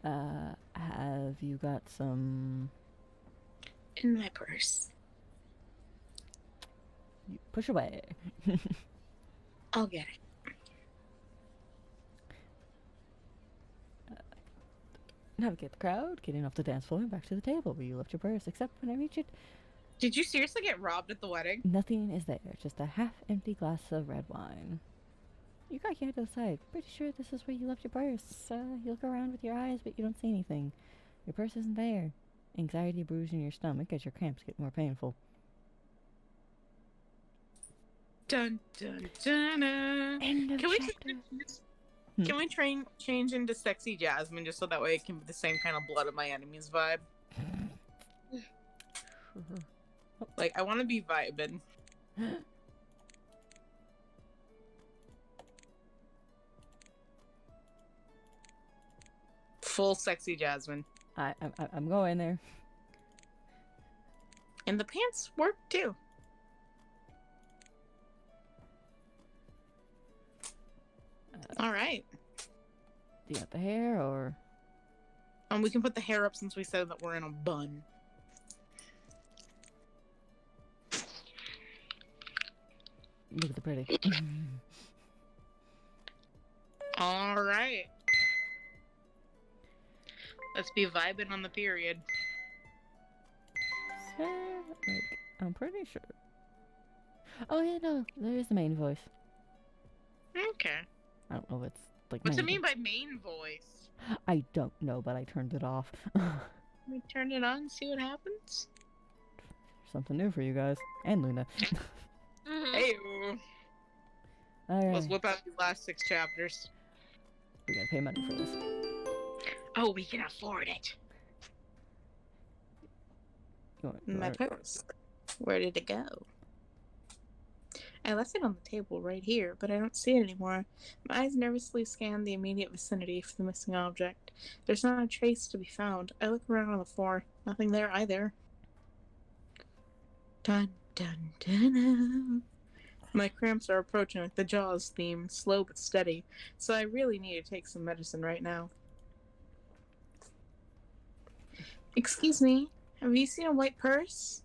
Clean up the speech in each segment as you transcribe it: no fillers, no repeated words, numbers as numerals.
There we go. Have you got some... In my purse. You push away. I'll get it. Navigate the crowd, getting off the dance floor and back to the table where you left your purse, except when I reach it, Did you seriously get robbed at the wedding? nothing is there, just a half-empty glass of red wine. You got here to the side. Pretty sure this is where you left your purse. You look around with your eyes, but you don't see anything. Your purse isn't there. Anxiety brews in your stomach as your cramps get more painful. Dun dun dun. Dun. End of chapter. Can we change into sexy Jasmine just so that way it can be the same kind of blood of my enemies vibe? Like, I want to be vibing. Full sexy Jasmine. I'm going there. And the pants work too. All right. Do you got the hair or? We can put the hair up since we said that we're in a bun. Look at the pretty. All right. Let's be vibing on the period. Like, I'm pretty sure. Oh yeah, no, there is the main voice. Okay. I don't know if it's like. What's it mean by main voice? I don't know, but I turned it off. We turn it on and see what happens. Something new for you guys and Luna. Hey, All right. let's whip out these last 6 chapters. We gotta pay money for this. Oh, we can afford it. My purse. Where did it go? I left it on the table right here, but I don't see it anymore. My eyes nervously scan the immediate vicinity for the missing object. There's not a trace to be found. I look around on the floor. Nothing there either. Dun dun dun dun. My cramps are approaching with the Jaws theme, slow but steady, so I really need to take some medicine right now. Excuse me, have you seen a white purse?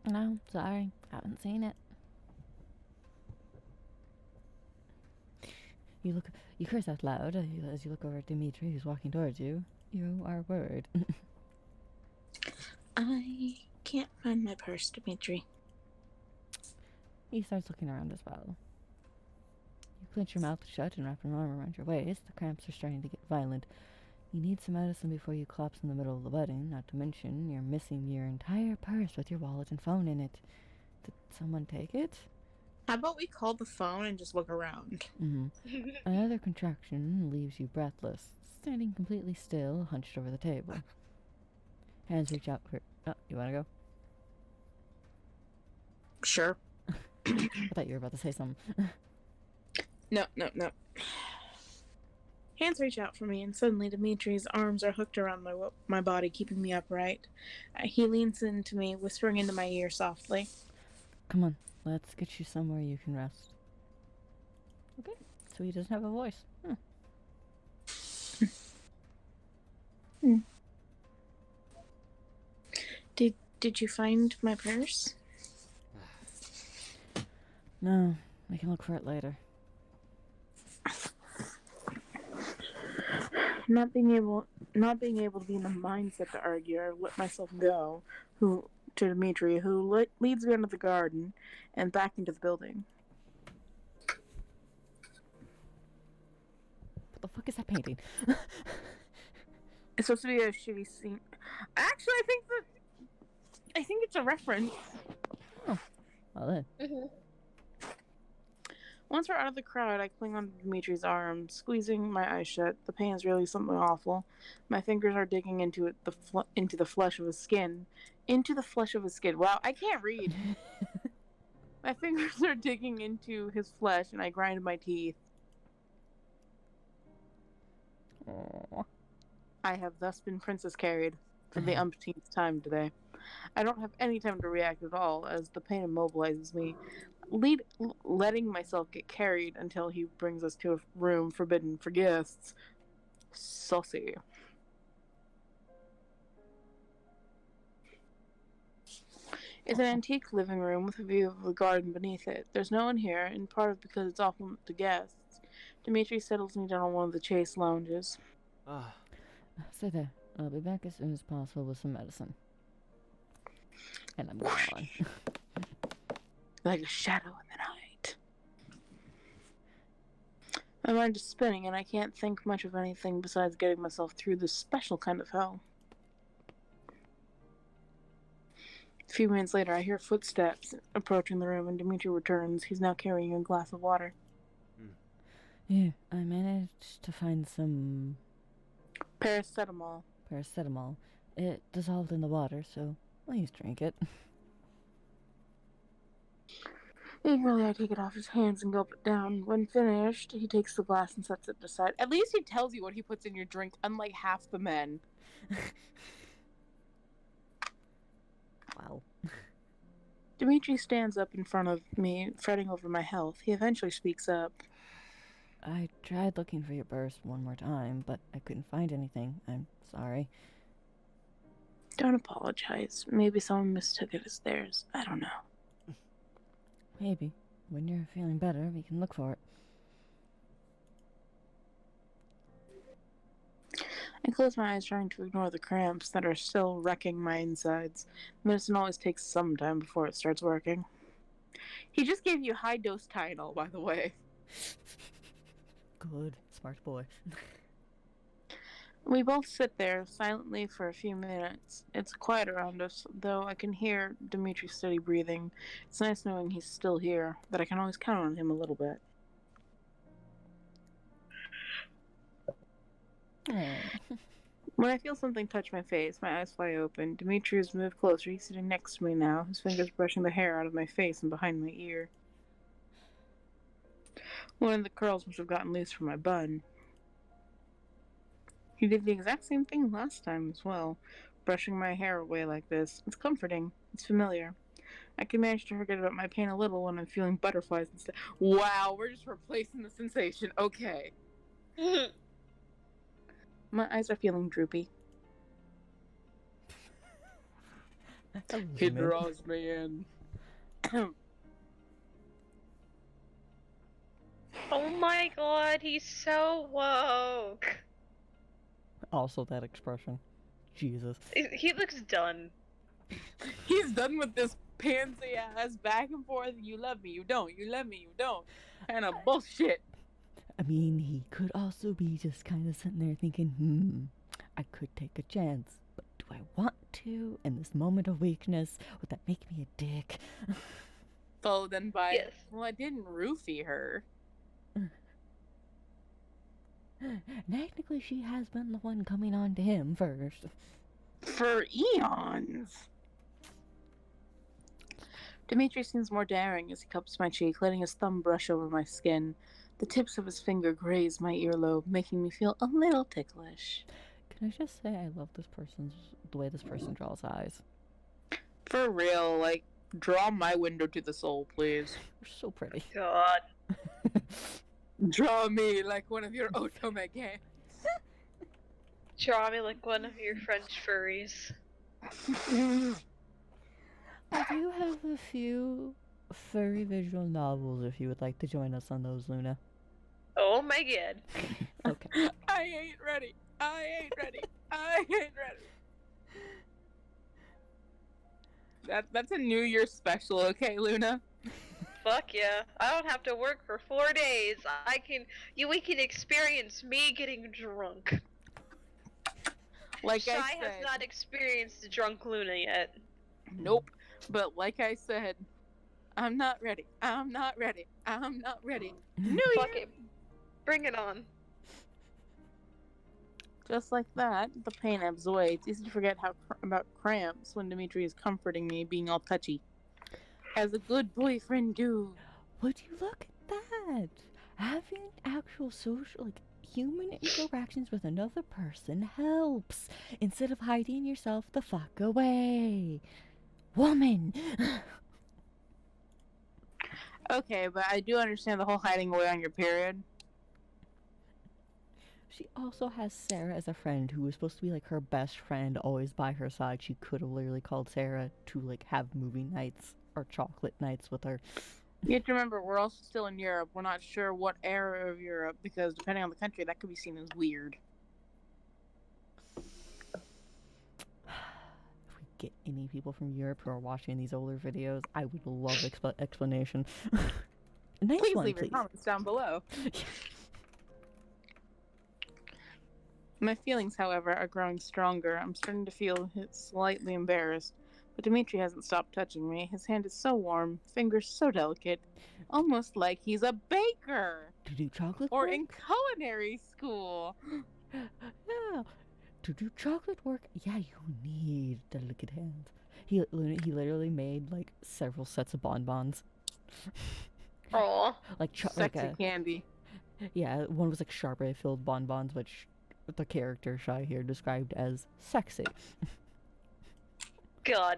No, sorry, haven't seen it. You curse out loud as you look over at Dimitri, who's walking towards you. You are worried. I can't find my purse, Dimitri. He starts looking around as well. You clench your mouth shut and wrap an arm around your waist. The cramps are starting to get violent. You need some medicine before you collapse in the middle of the wedding, not to mention you're missing your entire purse with your wallet and phone in it. Did someone take it? How about we call the phone and just look around? Another contraction leaves you breathless, standing completely still, hunched over the table. Hands reach out for... Oh, you want to go? Sure. I thought you were about to say something. No. Hands reach out for me, and suddenly Dimitri's arms are hooked around my body, keeping me upright. He leans into me, whispering into my ear softly. Come on, let's get you somewhere you can rest. Okay, so he doesn't have a voice. Did you find my purse? No, we can look for it later. Not being able to be in the mindset to argue, I let myself go. To Dimitri, who leads me into the garden and back into the building. What the fuck is that painting? It's supposed to be a shitty scene. Actually, I think it's a reference. Oh, well then. Once we're out of the crowd, I cling onto Dimitri's arm, squeezing my eyes shut. The pain is really something awful. My fingers are digging into the flesh of his skin. Into the flesh of his skin. Wow, I can't read. My fingers are digging into his flesh, and I grind my teeth. Aww. I have thus been princess carried for the umpteenth time today. I don't have any time to react at all, as the pain immobilizes me. letting myself get carried until he brings us to a room forbidden for guests. Saucy. It's an antique living room with a view of the garden beneath it. There's no one here, in part because it's off limit to guests. Dimitri settles me down on one of the chase lounges. Stay there. I'll be back as soon as possible with some medicine. And I'm gone. Like a shadow in the night. My mind is spinning and I can't think much of anything besides getting myself through this special kind of hell. A few minutes later, I hear footsteps approaching the room and Dimitri returns. He's now carrying a glass of water. Yeah, I managed to find some Paracetamol. It dissolved in the water, so please drink it. Eagerly, I take it off his hands and gulp it down. When finished, he takes the glass and sets it aside. At least he tells you what he puts in your drink, unlike half the men. Wow. Dimitri stands up in front of me, fretting over my health. He eventually speaks up. I tried looking for your purse one more time, but I couldn't find anything. I'm sorry. Don't apologize. Maybe someone mistook it as theirs. I don't know. Maybe. When you're feeling better, we can look for it. I close my eyes, trying to ignore the cramps that are still wrecking my insides. Medicine always takes some time before it starts working. He just gave you high-dose Tylenol, by the way. Good. Smart boy. We both sit there silently for a few minutes. It's quiet around us, though I can hear Dimitri's steady breathing. It's nice knowing he's still here, that I can always count on him a little bit. When I feel something touch my face, my eyes fly open. Dimitri has moved closer. He's sitting next to me now, his fingers brushing the hair out of my face and behind my ear. One of the curls must have gotten loose from my bun. He did the exact same thing last time as well, brushing my hair away like this. It's comforting. It's familiar. I can manage to forget about my pain a little when I'm feeling butterflies instead. Wow, we're just replacing the sensation. Okay. My eyes are feeling droopy. He draws me in. Oh my god, he's so woke. Also that expression. Jesus. He looks done. He's done with this pansy ass back and forth. You love me, you don't. You love me, you don't. Kind of bullshit. I mean, he could also be just kind of sitting there thinking, I could take a chance, but do I want to? In this moment of weakness, would that make me a dick? Followed then by, Yes. well, I didn't roofie her. And technically, she has been the one coming on to him first. For eons. Dimitri seems more daring as he cups my cheek, letting his thumb brush over my skin. The tips of his finger graze my earlobe, making me feel a little ticklish. Can I just say I love the way this person draws eyes. For real, like, draw my window to the soul, please. They're so pretty. God. Draw me like one of your otome games. Draw me like one of your French furries. I do have a few furry visual novels if you would like to join us on those, Luna. Oh my god. Okay. I ain't ready. I ain't ready. I ain't ready. That's a New Year's special, okay, Luna? Fuck yeah. I don't have to work for 4 days. We can experience me getting drunk. Like Shy I said, has not experienced drunk Luna yet. nope. But like I said, I'm not ready. I'm not ready. I'm not ready. New Fuck Year. it. Bring it on. Just like that, the pain ebbs away. It's easy to forget about cramps when Dimitri is comforting me, being all touchy. As a good boyfriend do. Would you look at that? Having actual social, human interactions with another person helps, instead of hiding yourself the fuck away. Woman! Okay, but I do understand the whole hiding away on your period. She also has Sarah as a friend who was supposed to be like her best friend, always by her side. She could have literally called Sarah to like have movie nights or chocolate nights with her. You have to remember, we're also still in Europe. We're not sure what era of Europe, because depending on the country, that could be seen as weird. If we get any people from Europe who are watching these older videos, I would love explanation. Nice Please one, leave your comments down below. My feelings, however, are growing stronger. I'm starting to feel slightly embarrassed. But Dimitri hasn't stopped touching me. His hand is so warm, fingers so delicate, almost like he's a baker. To do chocolate Or work? in culinary school. Yeah. To do chocolate work, yeah, you need delicate hands. He literally made like several sets of bonbons. Oh. Like Sexy candy. Yeah, one was like Charbet filled bonbons, which the character Shy here described as sexy. God.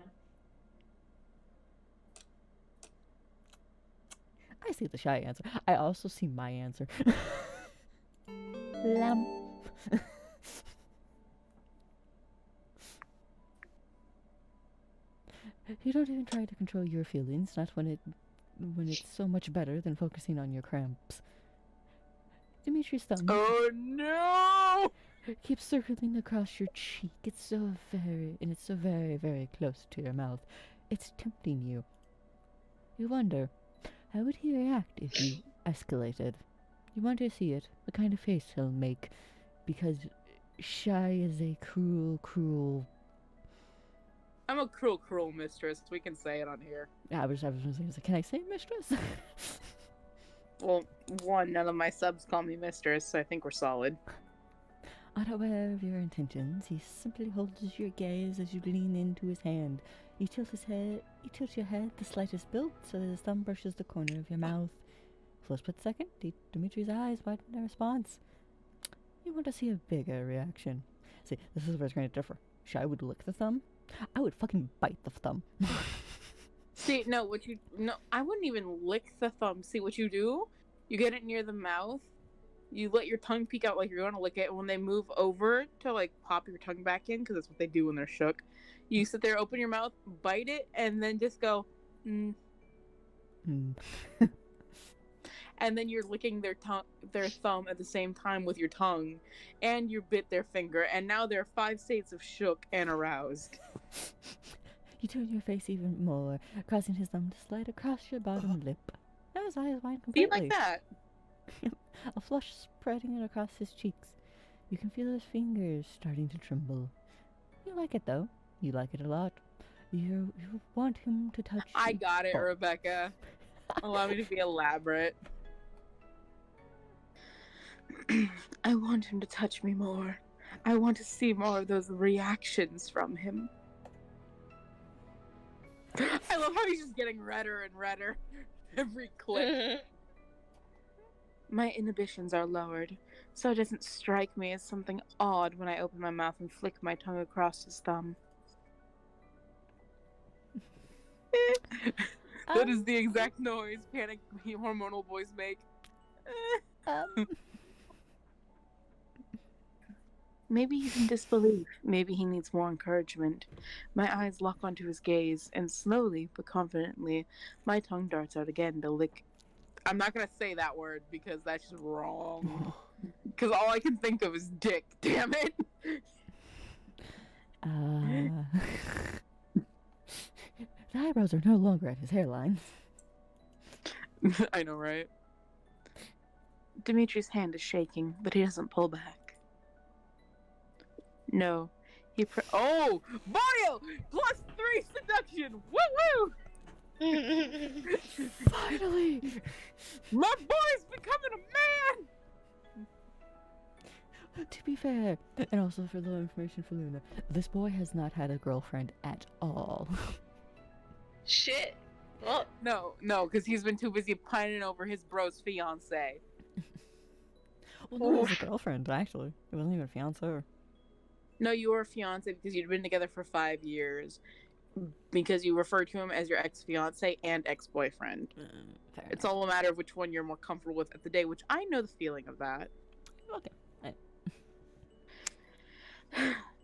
I see the Shy answer. I also see my answer. Lamb. You don't even try to control your feelings, not when it's so much better than focusing on your cramps. Dimitri's thumb Oh no! keeps circling across your cheek. It's so very, very close to your mouth. It's tempting you. You wonder, how would he react if you escalated? You want to see it, the kind of face he'll make, because Shy is a cruel. I'm a cruel mistress. We can say it on here. I was gonna say, can I say mistress? Well, one, none of my subs call me mistress, so I think we're solid. Unaware of your intentions, he simply holds your gaze as you lean into his hand. You tilt your head the slightest bilt so that his thumb brushes the corner of your mouth. For a split second, Dimitri's eyes widen in response. You want to see a bigger reaction. See, this is where it's going to differ. Shy would lick the thumb. I would fucking bite the thumb. See, no, I wouldn't even lick the thumb. See, what you do, you get it near the mouth, you let your tongue peek out like you're going to lick it, and when they move over to, like, pop your tongue back in, because that's what they do when they're shook, you sit there, open your mouth, bite it, and then just go, And then you're licking their thumb at the same time with your tongue, and you bit their finger, and now they're 5 states of shook and aroused. You turn your face even more, causing his thumb to slide across your bottom lip. Now his eyes widen Be completely. like that. A flush spreading it across his cheeks. You can feel his fingers starting to tremble. You like it though. You like it a lot. You want him to touch I you. got it, Oh. Rebecca. Allow me to be elaborate. I want him to touch me more. I want to see more of those reactions from him. I love how he's just getting redder and redder every clip. My inhibitions are lowered, so it doesn't strike me as something odd when I open my mouth and flick my tongue across his thumb. That is the exact noise panic hormonal boys make. Maybe he's in disbelief. Maybe he needs more encouragement. My eyes lock onto his gaze, and slowly but confidently, my tongue darts out again to lick. I'm not gonna say that word because that's just wrong. Because all I can think of is dick. Damn it. The eyebrows are no longer at his hairline. I know, right? Dimitri's hand is shaking, but he doesn't pull back. No, oh, Mario! +3 seduction! Woo woo! Finally! My boy's becoming a man! To be fair, and also for little information for Luna, this boy has not had a girlfriend at all. Shit. Well, No, because he's been too busy pining over his bro's fiance. Well, no, it was a girlfriend, actually. It wasn't even a fiancé. No, you were a fiance because you'd been together for 5 years. because you refer to him as your ex-fiance and ex-boyfriend. Fair It's enough. all a matter of which one you're more comfortable with at the day, which I know the feeling of that. Okay.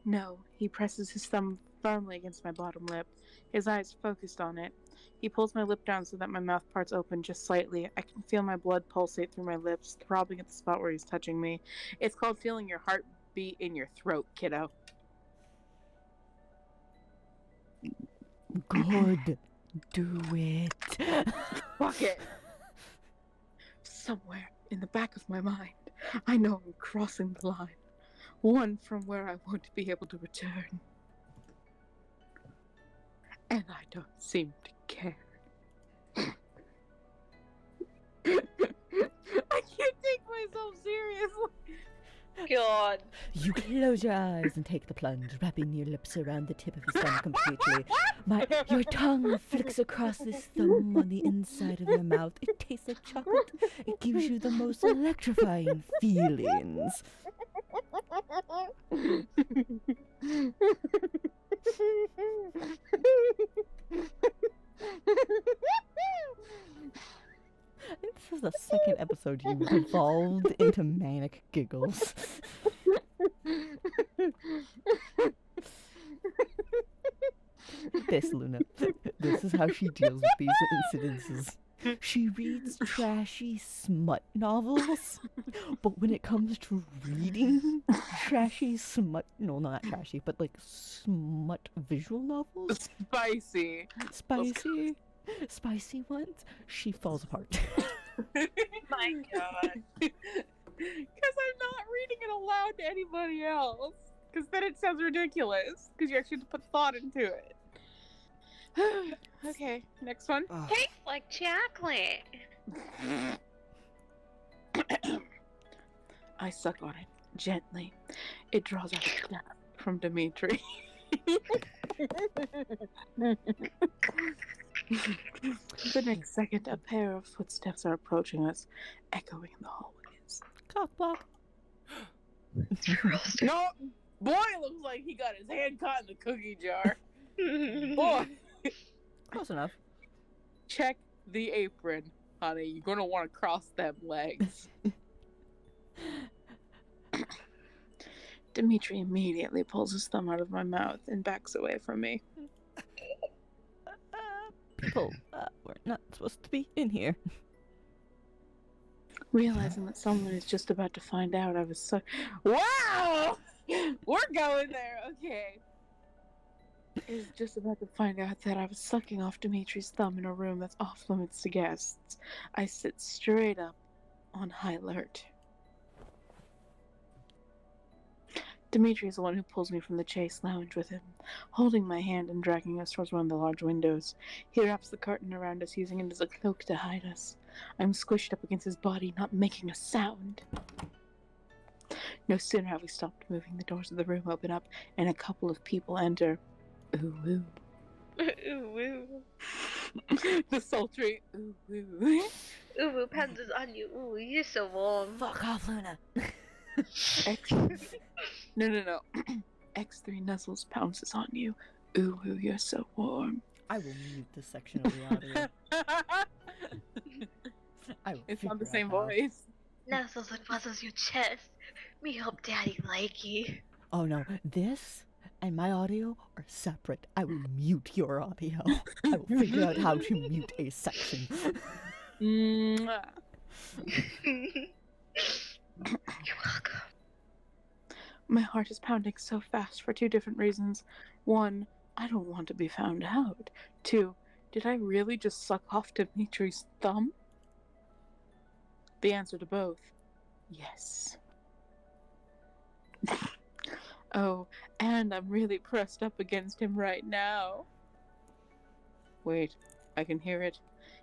No, he presses his thumb firmly against my bottom lip, his eyes focused on it. He pulls my lip down so that my mouth parts open just slightly. I can feel my blood pulsate through my lips, throbbing at the spot where he's touching me. It's called feeling your heart beat in your throat, kiddo. Good. Do it. Fuck it. Somewhere in the back of my mind, I know I'm crossing the line. One from where I won't be able to return. And I don't seem to care. I can't take myself seriously. God. You close your eyes and take the plunge, wrapping your lips around the tip of his thumb completely. Your tongue flicks across this thumb on the inside of your mouth. It tastes like chocolate. It gives you the most electrifying feelings. This is the second episode you've evolved into manic giggles. This, Luna. This is how she deals with these incidences. She reads trashy smut novels, but when it comes to reading trashy smut, no, not trashy, but like smut visual novels, Spicy. Spicy ones, she falls apart. My God. Because I'm not reading it aloud to anybody else. Because then it sounds ridiculous. Because you actually have to put thought into it. Okay, next one. Tastes like chocolate. I suck on it gently. It draws out a gasp from Dimitri. The next second, a pair of footsteps are approaching us, echoing in the hallways. Cock block. No, boy, looks like he got his hand caught in the cookie jar. Boy, Close enough. check the apron, honey. You're gonna want to cross them legs. Dimitri immediately pulls his thumb out of my mouth and backs away from me. People, we're not supposed to be in here. Realizing that someone is just about to find out, I was so... Wow! We're going there, okay. Is just about to find out that I was sucking off Dimitri's thumb in a room that's off limits to guests. I sit straight up on high alert. Dimitri is the one who pulls me from the chase lounge with him, holding my hand and dragging us towards one of the large windows. He wraps the curtain around us, using it as a cloak to hide us. I'm squished up against his body, not making a sound. No sooner have we stopped moving, the doors of the room open up, and a couple of people enter. Ooh, ooh. Ooh, ooh. The sultry ooh, ooh. Ooh, ooh, pandas on you. Ooh, you're so warm. Fuck off, Luna. No. X3 nuzzles, pounces on you. Ooh, ooh, you're so warm. I will mute this section of the audio. I will It's not the figure same out how. voice. Nuzzles and puzzles your chest. Me hope daddy like you. Oh no, this and my audio are separate. I will mute your audio. I will figure out how to mute a section. Mwah. You're welcome. My heart is pounding so fast for two different reasons. One, I don't want to be found out. Two, did I really just suck off Dimitri's thumb? The answer to both, yes. Oh, and I'm really pressed up against him right now. Wait, I can hear it.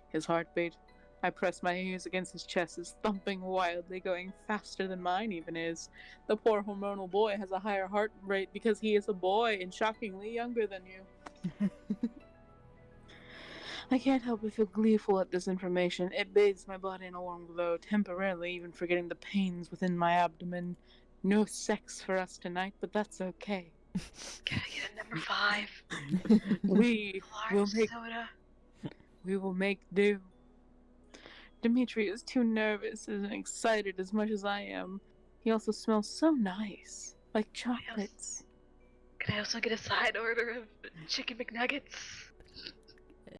His heartbeat. I press my ears against his chest, his thumping wildly, going faster than mine even is. The poor hormonal boy has a higher heart rate because he is a boy and shockingly younger than you. I can't help but feel gleeful at this information. It bathes my body in a warm glow, temporarily even forgetting the pains within my abdomen. No sex for us tonight, but that's okay. Can I get a number 5? We will Large make soda. we will make do. Dimitri is too nervous and excited as much as I am. He also smells so nice, like chocolates. Can I also get a side order of chicken McNuggets?